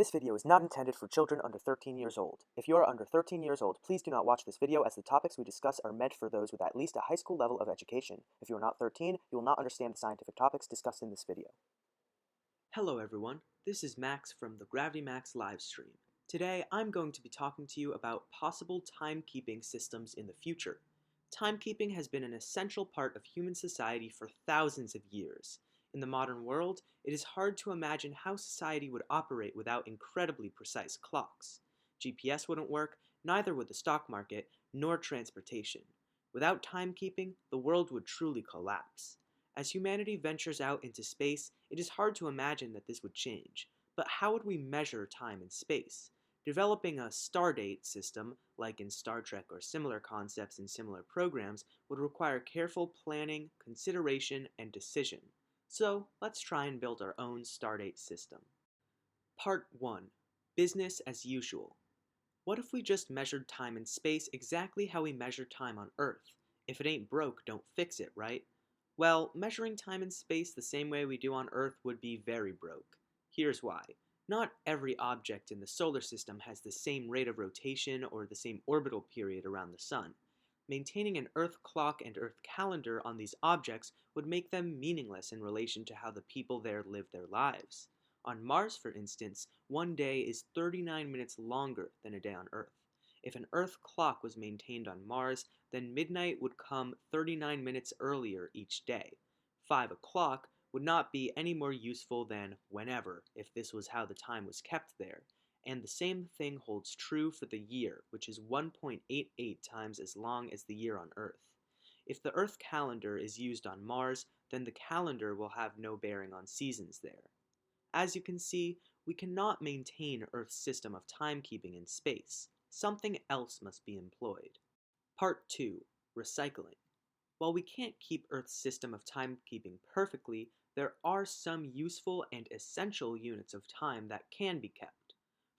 This video is not intended for children under 13 years old. If you are under 13 years old, please do not watch this video as the topics we discuss are meant for those with at least a high school level of education. If you are not 13, you will not understand the scientific topics discussed in this video. Hello everyone, this is Max from the Gravity Max livestream. Today I'm going to be talking to you about possible timekeeping systems in the future. Timekeeping has been an essential part of human society for thousands of years. In the modern world, it is hard to imagine how society would operate without incredibly precise clocks. GPS wouldn't work, neither would the stock market, nor transportation. Without timekeeping, the world would truly collapse. As humanity ventures out into space, it is hard to imagine that this would change. But how would we measure time and space? Developing a Stardate system, like in Star Trek or similar concepts in similar programs, would require careful planning, consideration, and decision. So, let's try and build our own Stardate system. Part 1. Business as usual. What if we just measured time and space exactly how we measure time on Earth? If it ain't broke, don't fix it, right? Well, measuring time and space the same way we do on Earth would be very broke. Here's why. Not every object in the solar system has the same rate of rotation or the same orbital period around the Sun. Maintaining an Earth clock and Earth calendar on these objects would make them meaningless in relation to how the people there live their lives. On Mars, for instance, one day is 39 minutes longer than a day on Earth. If an Earth clock was maintained on Mars, then midnight would come 39 minutes earlier each day. 5 o'clock would not be any more useful than whenever if this was how the time was kept there. And the same thing holds true for the year, which is 1.88 times as long as the year on Earth. If the Earth calendar is used on Mars, then the calendar will have no bearing on seasons there. As you can see, we cannot maintain Earth's system of timekeeping in space. Something else must be employed. Part 2. Recycling. While we can't keep Earth's system of timekeeping perfectly, there are some useful and essential units of time that can be kept.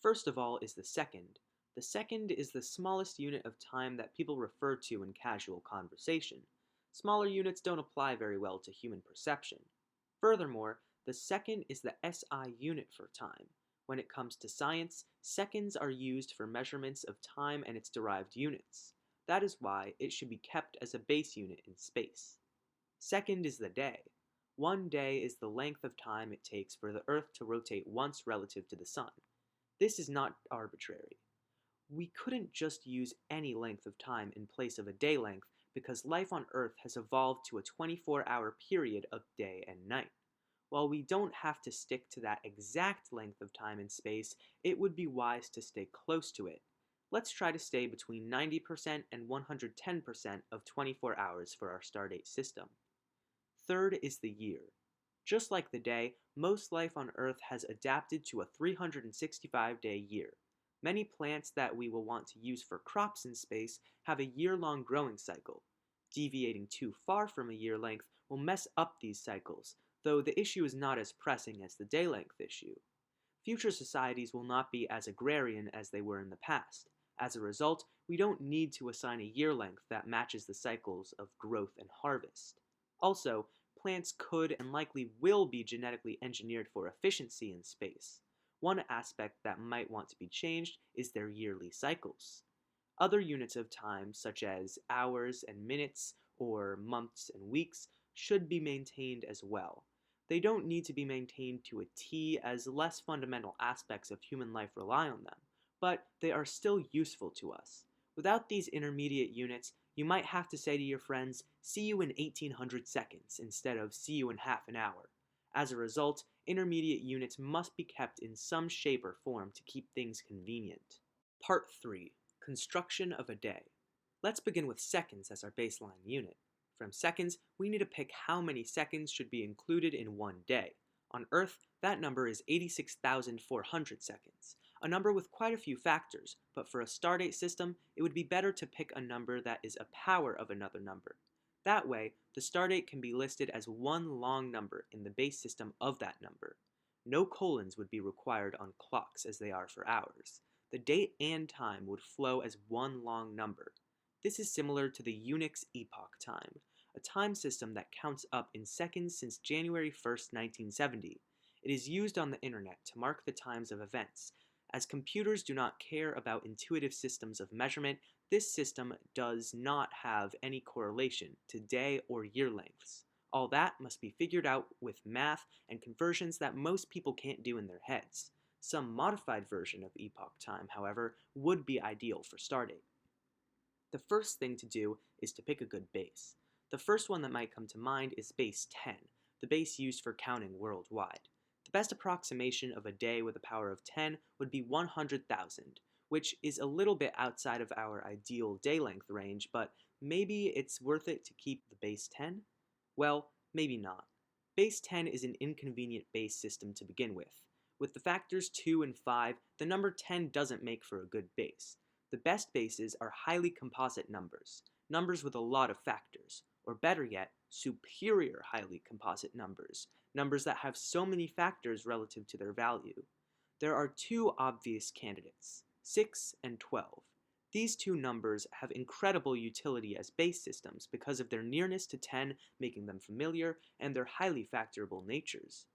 First of all is the second. The second is the smallest unit of time that people refer to in casual conversation. Smaller units don't apply very well to human perception. Furthermore, the second is the SI unit for time. When it comes to science, seconds are used for measurements of time and its derived units. That is why it should be kept as a base unit in space. Second is the day. One day is the length of time it takes for the Earth to rotate once relative to the Sun. This is not arbitrary. We couldn't just use any length of time in place of a day length because life on Earth has evolved to a 24-hour period of day and night. While we don't have to stick to that exact length of time in space, it would be wise to stay close to it. Let's try to stay between 90% and 110% of 24 hours for our Stardate system. Third is the year. Just like the day, most life on Earth has adapted to a 365-day year. Many plants that we will want to use for crops in space have a year-long growing cycle. Deviating too far from a year length will mess up these cycles, though the issue is not as pressing as the day length issue. Future societies will not be as agrarian as they were in the past. As a result, we don't need to assign a year length that matches the cycles of growth and harvest. Also, plants could and likely will be genetically engineered for efficiency in space. One aspect that might want to be changed is their yearly cycles. Other units of time, such as hours and minutes, or months and weeks, should be maintained as well. They don't need to be maintained to a T as less fundamental aspects of human life rely on them, but they are still useful to us. Without these intermediate units, you might have to say to your friends, "See you in 1800 seconds," instead of "see you in half an hour." As a result, intermediate units must be kept in some shape or form to keep things convenient. Part 3. Construction of a day. Let's begin with seconds as our baseline unit. From seconds, we need to pick how many seconds should be included in one day. On Earth, that number is 86,400 seconds, a number with quite a few factors, but for a Stardate system, it would be better to pick a number that is a power of another number. That way, the Stardate can be listed as one long number in the base system of that number. No colons would be required on clocks as they are for hours. The date and time would flow as one long number. This is similar to the Unix epoch time, a time system that counts up in seconds since January 1st, 1970. It is used on the internet to mark the times of events. As computers do not care about intuitive systems of measurement, this system does not have any correlation to day or year lengths. All that must be figured out with math and conversions that most people can't do in their heads. Some modified version of epoch time, however, would be ideal for Stardate. The first thing to do is to pick a good base. The first one that might come to mind is base 10, the base used for counting worldwide. The best approximation of a day with a power of 10 would be 100,000, which is a little bit outside of our ideal day length range, but maybe it's worth it to keep the base 10? Well, maybe not. Base 10 is an inconvenient base system to begin with. With the factors 2 and 5, the number 10 doesn't make for a good base. The best bases are highly composite numbers, numbers with a lot of factors, or better yet, superior highly composite numbers, numbers that have so many factors relative to their value. There are two obvious candidates, 6 and 12. These two numbers have incredible utility as base systems because of their nearness to 10 making them familiar and their highly factorable natures.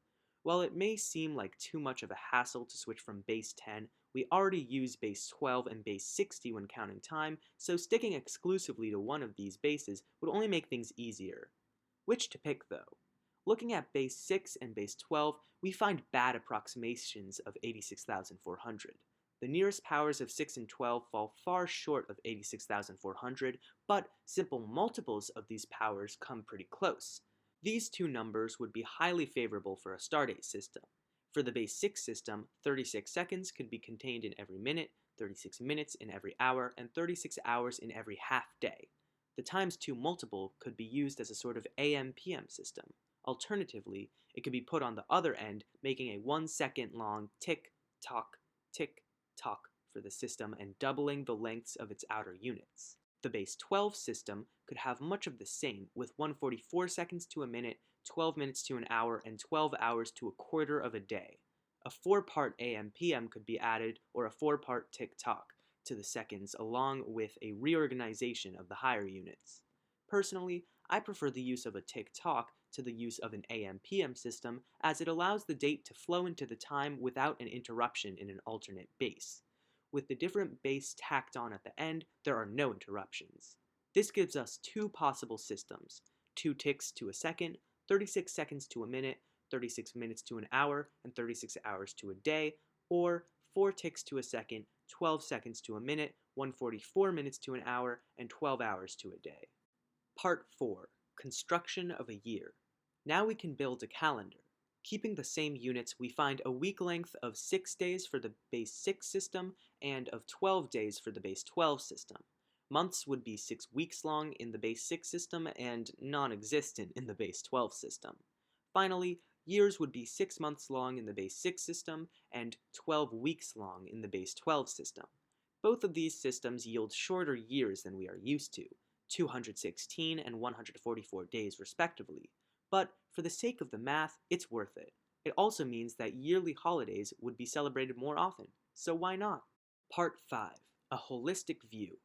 While it may seem like too much of a hassle to switch from base 10, we already use base 12 and base 60 when counting time, so sticking exclusively to one of these bases would only make things easier. Which to pick though? Looking at base 6 and base 12, we find bad approximations of 86,400. The nearest powers of 6 and 12 fall far short of 86,400, but simple multiples of these powers come pretty close. These two numbers would be highly favorable for a Stardate system. For the base 6 system, 36 seconds could be contained in every minute, 36 minutes in every hour, and 36 hours in every half day. The times 2 multiple could be used as a sort of AM-PM system. Alternatively, it could be put on the other end, making a 1 second long tick-tock, tick-tock for the system and doubling the lengths of its outer units. The base 12 system could have much of the same, with 144 seconds to a minute, 12 minutes to an hour, and 12 hours to a quarter of a day. A 4-part AM-PM could be added, or a 4-part tick-tock, to the seconds, along with a reorganization of the higher units. Personally, I prefer the use of a tick-tock to the use of an AM-PM system, as it allows the date to flow into the time without an interruption in an alternate base. With the different base tacked on at the end, there are no interruptions. This gives us two possible systems, 2 ticks to a second, 36 seconds to a minute, 36 minutes to an hour, and 36 hours to a day, or 4 ticks to a second, 12 seconds to a minute, 144 minutes to an hour, and 12 hours to a day. Part 4. Construction of a year. Now we can build a calendar. Keeping the same units, we find a week length of 6 days for the base 6 system and of 12 days for the base 12 system. Months would be 6 weeks long in the base 6 system and non-existent in the base 12 system. Finally, years would be 6 months long in the base 6 system and 12 weeks long in the base 12 system. Both of these systems yield shorter years than we are used to, 216 and 144 days respectively. But for the sake of the math, it's worth it. It also means that yearly holidays would be celebrated more often, so why not? Part 5. A holistic view.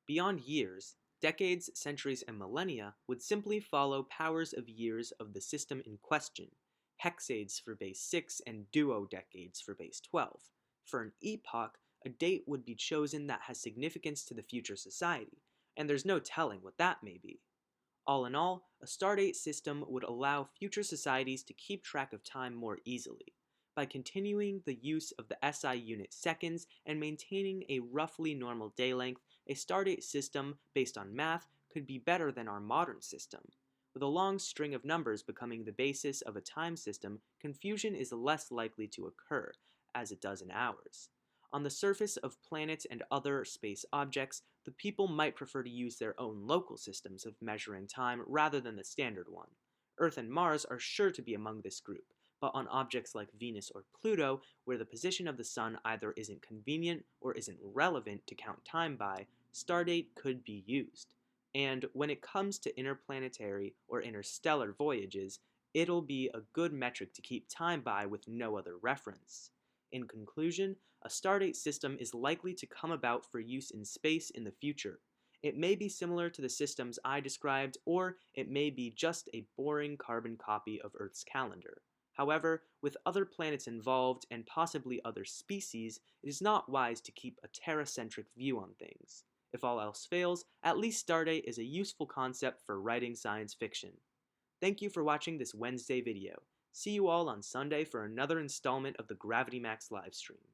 Beyond years, decades, centuries, and millennia would simply follow powers of years of the system in question, hexades for base 6 and duodecades for base 12. For an epoch, a date would be chosen that has significance to the future society, and there's no telling what that may be. All in all, a Stardate system would allow future societies to keep track of time more easily. By continuing the use of the SI unit seconds and maintaining a roughly normal day length, a Stardate system based on math could be better than our modern system. With a long string of numbers becoming the basis of a time system, confusion is less likely to occur, as it does in ours. On the surface of planets and other space objects, the people might prefer to use their own local systems of measuring time rather than the standard one. Earth and Mars are sure to be among this group, but on objects like Venus or Pluto, where the position of the Sun either isn't convenient or isn't relevant to count time by, Stardate could be used. And when it comes to interplanetary or interstellar voyages, it'll be a good metric to keep time by with no other reference. In conclusion, a Stardate system is likely to come about for use in space in the future. It may be similar to the systems I described, or it may be just a boring carbon copy of Earth's calendar. However, with other planets involved and possibly other species, it is not wise to keep a Terra-centric view on things. If all else fails, at least Stardate is a useful concept for writing science fiction. Thank you for watching this Wednesday video. See you all on Sunday for another installment of the Gravity Max livestream.